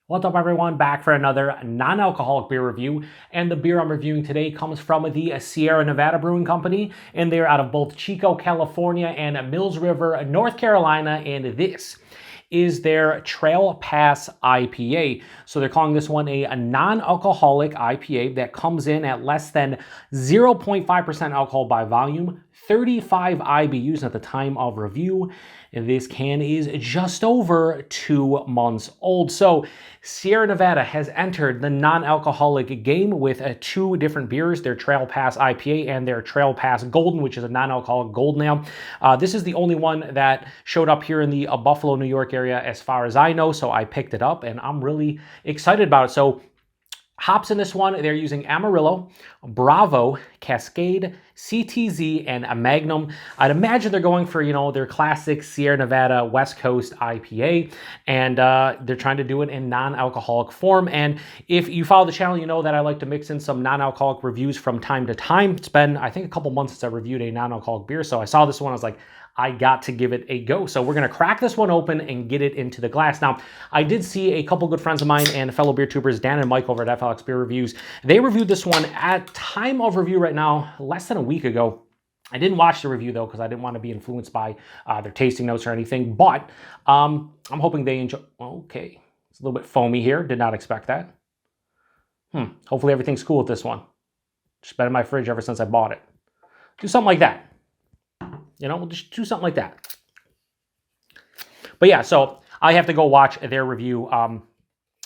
What's up everyone, back for another non-alcoholic beer review, and the beer I'm reviewing today comes from the Sierra Nevada Brewing Company, and they're out of both Chico, California and Mills River, North Carolina, and this is their Trail Pass IPA. So they're calling this one a non-alcoholic IPA that comes in at less than 0.5% alcohol by volume, 35 IBUs at the time of review. And this can is just over 2 months old. So Sierra Nevada has entered the non-alcoholic game with two different beers, their Trail Pass IPA and their Trail Pass Golden, which is a non-alcoholic golden ale. This is the only one that showed up here in the Buffalo, New York area as far as I know, so I picked it up and I'm really excited about it. So hops in this one, they're using Amarillo, Bravo, Cascade, CTZ, and Magnum. I'd imagine they're going for, their classic Sierra Nevada West Coast IPA, and they're trying to do it in non-alcoholic form. And if you follow the channel, you know that I like to mix in some non-alcoholic reviews from time to time. It's been, I think, a couple months since I reviewed a non-alcoholic beer, so I saw this one, I was like, I got to give it a go. So we're gonna crack this one open and get it into the glass. Now, I did see a couple good friends of mine and fellow beer tubers, Dan and Mike over at FLX Beer Reviews. They reviewed this one at time of review right now, less than a week ago. I didn't watch the review though, because I didn't want to be influenced by their tasting notes or anything, but I'm hoping they enjoy. Okay, it's a little bit foamy here. Did not expect that. Hopefully everything's cool with this one. Just been in my fridge ever since I bought it. Do something like that. We'll just do something like that. But yeah, so I have to go watch their review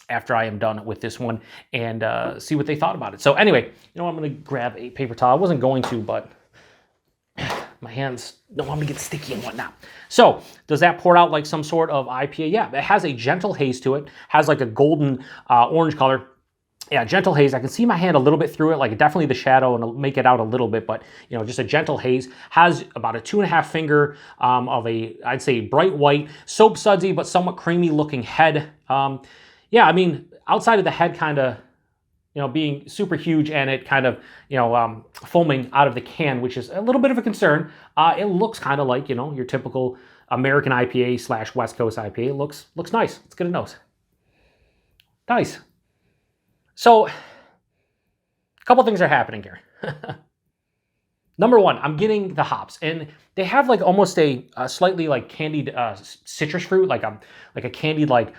after I am done with this one and see what they thought about it. So anyway, I'm going to grab a paper towel. I wasn't going to, but my hands don't want me to get sticky and whatnot. So does that pour out like some sort of IPA? Yeah, it has a gentle haze to it. Has like a golden orange color. Yeah, gentle haze. I can see my hand a little bit through it, like definitely the shadow, and make it out a little bit, but just a gentle haze. Has about a 2.5 finger of a, I'd say, bright white, soap sudsy, but somewhat creamy looking head. Yeah, I mean, outside of the head kind of, being super huge and it kind of, foaming out of the can, which is a little bit of a concern. It looks kind of like, your typical American IPA / West Coast IPA. It looks nice. Let's get a nose. Nice. So, a couple things are happening here. Number one, I'm getting the hops, and they have like almost a slightly like candied citrus fruit, like a candied like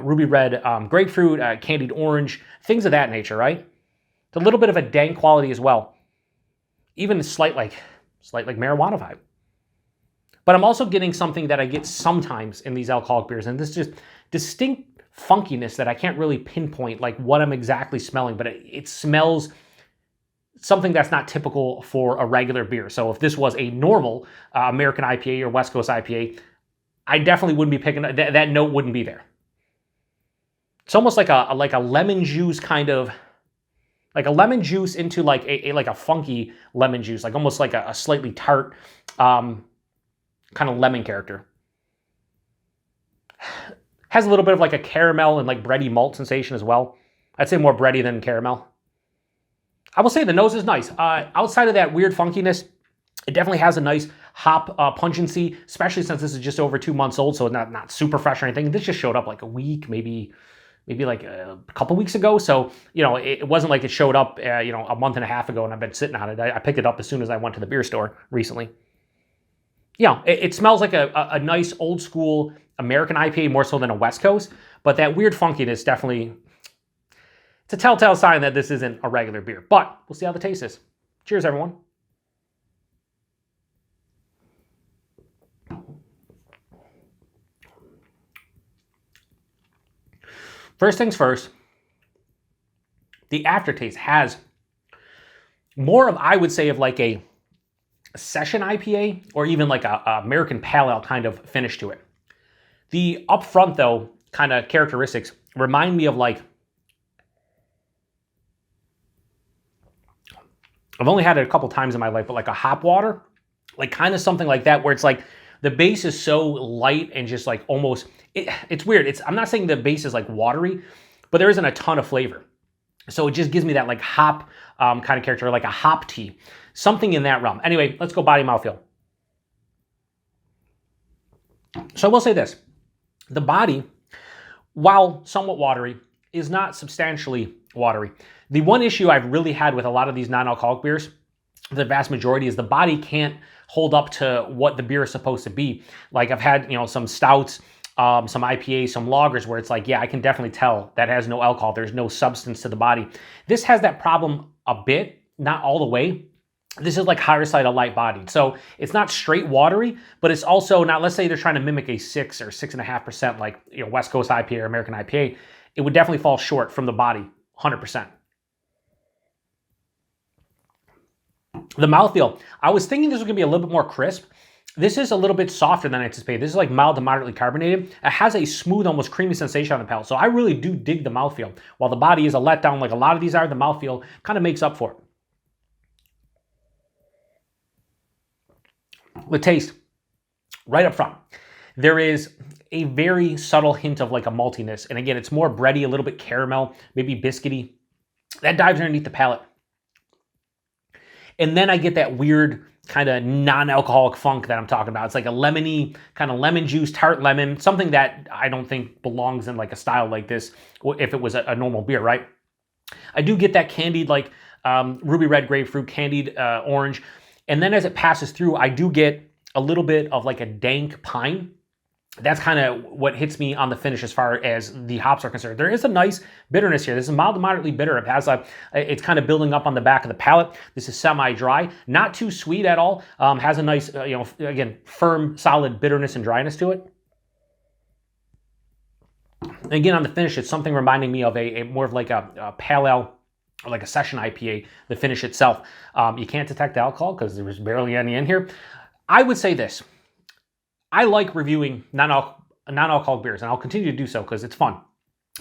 ruby red grapefruit, candied orange, things of that nature, right? It's a little bit of a dank quality as well, even slight like marijuana vibe. But I'm also getting something that I get sometimes in these alcoholic beers, and this just distinct funkiness that I can't really pinpoint like what I'm exactly smelling, but it smells something that's not typical for a regular beer. So if this was a normal American IPA or West Coast IPA, I definitely wouldn't be picking that note wouldn't be there. It's almost like a lemon juice kind of, like a lemon juice into like a funky lemon juice, like almost like a slightly tart kind of lemon character. Has a little bit of like a caramel and like bready malt sensation as well. I'd say more bready than caramel. I will say the nose is nice. Outside of that weird funkiness, it definitely has a nice hop pungency, especially since this is just over 2 months old, so not super fresh or anything. This just showed up like a week, maybe like a couple weeks ago. So, it wasn't like it showed up, a month and a half ago and I've been sitting on it. I picked it up as soon as I went to the beer store recently. Yeah, it smells like a nice old school American IPA more so than a West Coast, but that weird funkiness definitely, it's a telltale sign that this isn't a regular beer, but we'll see how the taste is. Cheers, everyone. First things first, the aftertaste has more of, I would say, of like a session IPA or even like a American Pale Ale kind of finish to it. The upfront, though, kind of characteristics remind me of like, I've only had it a couple times in my life, but like a hop water, like kind of something like that, where it's like the base is so light and just like almost, it's weird. I'm not saying the base is like watery, but there isn't a ton of flavor. So it just gives me that like hop kind of character, like a hop tea, something in that realm. Anyway, let's go body mouthfeel. So I will say this. The body while somewhat watery, is not substantially watery. The one issue I've really had with a lot of these non-alcoholic beers, the vast majority, is the body can't hold up to what the beer is supposed to be. Like I've had, some stouts, some IPAs, some lagers where it's like, yeah, I can definitely tell that has no alcohol. There's no substance to the body. This has that problem a bit, not all the way. This is like higher side of light bodied. So it's not straight watery, but it's also not, let's say they're trying to mimic a 6 or 6.5% like West Coast IPA or American IPA. It would definitely fall short from the body, 100%. The mouthfeel, I was thinking this was gonna be a little bit more crisp. This is a little bit softer than I anticipated. This is like mild to moderately carbonated. It has a smooth, almost creamy sensation on the palate. So I really do dig the mouthfeel. While the body is a letdown like a lot of these are, the mouthfeel kind of makes up for it. The taste, right up front, there is a very subtle hint of like a maltiness. And again, it's more bready, a little bit caramel, maybe biscuity. That dives underneath the palate. And then I get that weird kind of non-alcoholic funk that I'm talking about. It's like a lemony, kind of lemon juice, tart lemon, something that I don't think belongs in like a style like this if it was a normal beer, right? I do get that candied like ruby red grapefruit, candied orange. And then as it passes through, I do get a little bit of like a dank pine. That's kind of what hits me on the finish as far as the hops are concerned. There is a nice bitterness here. This is mild to moderately bitter. It's kind of building up on the back of the palate. This is semi-dry, not too sweet at all. Has a nice, again, firm, solid bitterness and dryness to it. And again, on the finish, it's something reminding me of a more of like a pale ale or like a session IPA, the finish itself. You can't detect alcohol because there's barely any in here. I would say this. I like reviewing non-alcoholic beers, and I'll continue to do so because it's fun.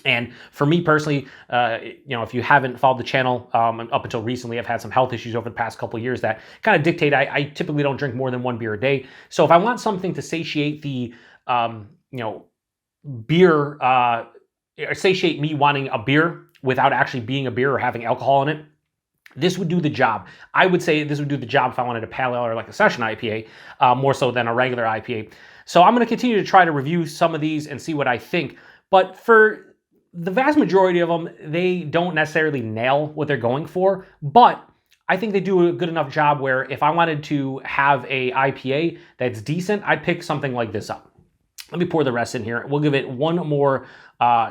And for me personally, if you haven't followed the channel up until recently, I've had some health issues over the past couple of years that kind of dictate I typically don't drink more than one beer a day. So if I want something to satiate the, beer, satiate me wanting a beer without actually being a beer or having alcohol in it, this would do the job. I would say this would do the job if I wanted a pale ale or like a session IPA, more so than a regular IPA. So I'm going to continue to try to review some of these and see what I think. But for the vast majority of them, they don't necessarily nail what they're going for. But I think they do a good enough job where if I wanted to have a IPA that's decent, I'd pick something like this up. Let me pour the rest in here. We'll give it one more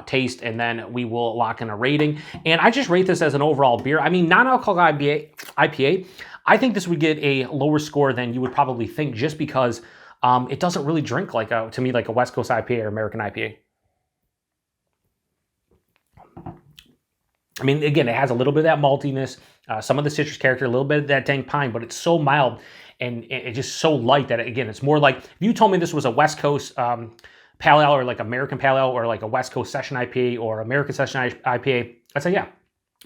taste, and then we will lock in a rating. And I just rate this as an overall beer. I mean, non-alcoholic IPA, I think this would get a lower score than you would probably think, just because it doesn't really drink to me like a West Coast IPA or American IPA. I mean, again, it has a little bit of that maltiness, some of the citrus character, a little bit of that dank pine, but it's so mild and it's just so light that, again, it's more like, if you told me this was a West Coast pale ale or like American pale ale or like a West Coast session IPA or American session IPA, I'd say yeah.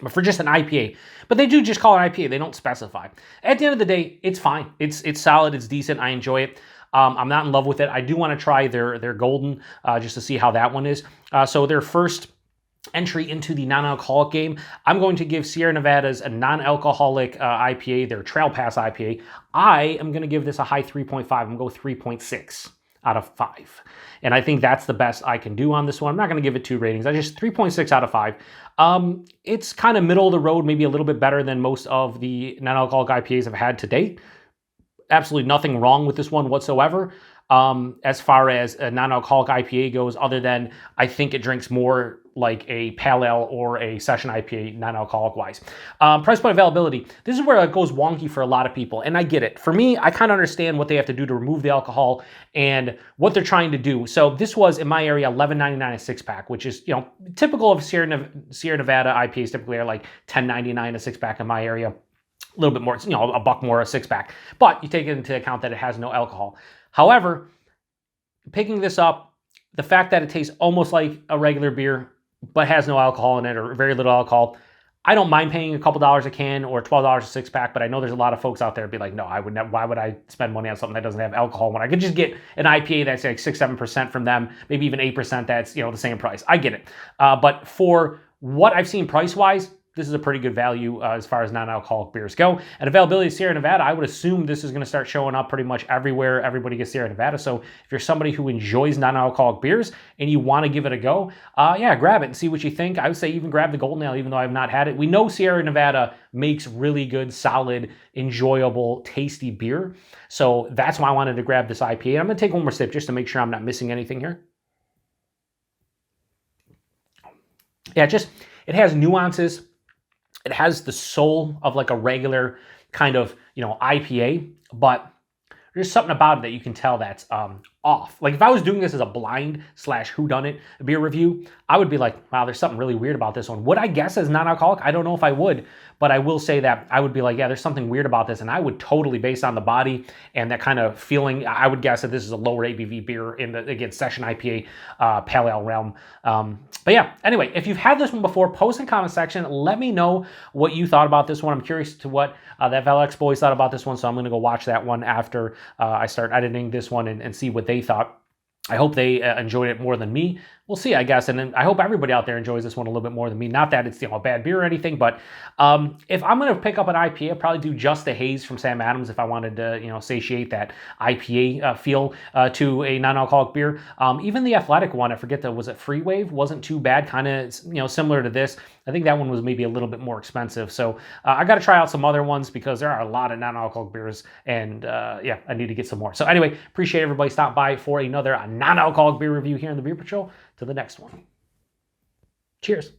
But for just an IPA, but they do just call it IPA, they don't specify. At the end of the day, it's fine. It's solid, it's decent, I enjoy it. I'm not in love with it. I do want to try their golden just to see how that one is. So their first entry into the non-alcoholic game, I'm going to give Sierra Nevada's a non-alcoholic IPA, their Trail Pass IPA. I am going to give this a high 3.5. I'm going to go 3.6 out of 5. And I think that's the best I can do on this one. I'm not going to give it 2 ratings. I just 3.6 out of 5. It's kind of middle of the road, maybe a little bit better than most of the non-alcoholic IPAs I've had to date. Absolutely nothing wrong with this one whatsoever. As far as a non-alcoholic IPA goes, other than I think it drinks more like a pale ale or a session IPA non-alcoholic wise. Price point availability. This is where it goes wonky for a lot of people, and I get it. For me, I kind of understand what they have to do to remove the alcohol and what they're trying to do. So this was, in my area, $11.99 a six-pack, which is, typical of Sierra Nevada IPAs typically are like $10.99 a six-pack in my area. A little bit more, a buck more a six-pack. But you take it into account that it has no alcohol. However, picking this up, the fact that it tastes almost like a regular beer, but has no alcohol in it or very little alcohol, I don't mind paying a couple dollars a can or $12 a six-pack, but I know there's a lot of folks out there who'd be like, no, I would never, why would I spend money on something that doesn't have alcohol when I could just get an IPA that's like 6-7% from them, maybe even 8% that's, the same price. I get it. But for what I've seen price-wise, this is a pretty good value as far as non-alcoholic beers go. And availability of Sierra Nevada, I would assume this is going to start showing up pretty much everywhere. Everybody gets Sierra Nevada. So if you're somebody who enjoys non-alcoholic beers and you want to give it a go, yeah, grab it and see what you think. I would say even grab the Golden Ale, even though I've not had it. We know Sierra Nevada makes really good, solid, enjoyable, tasty beer. So that's why I wanted to grab this IPA. I'm going to take one more sip just to make sure I'm not missing anything here. Yeah, it has nuances. It has the soul of like a regular kind of, IPA, but there's something about it that you can tell that's off. Like if I was doing this as a blind / whodunit beer review, I would be like, wow, there's something really weird about this one. Would I guess as non-alcoholic? I don't know if I would, but I will say that I would be like, yeah, there's something weird about this. And I would totally, based on the body and that kind of feeling, I would guess that this is a lower ABV beer in the, again, session IPA pale ale realm. But yeah, anyway, if you've had this one before, post in the comment section. Let me know what you thought about this one. I'm curious to what that Valex boys thought about this one. So I'm going to go watch that one after I start editing this one and see what they thought. I hope they enjoyed it more than me. We'll see, I guess. And then I hope everybody out there enjoys this one a little bit more than me. Not that it's a bad beer or anything, but if I'm going to pick up an IPA, I'd probably do just the haze from Sam Adams if I wanted to, satiate that IPA feel to a non-alcoholic beer. Even the athletic one, I forget that, was it Free Wave? Wasn't too bad, kind of, similar to this. I think that one was maybe a little bit more expensive. So I got to try out some other ones because there are a lot of non-alcoholic beers, and yeah, I need to get some more. So anyway, appreciate everybody stopping by for another non-alcoholic beer review here in the Beer Patrol. To the next one. Cheers.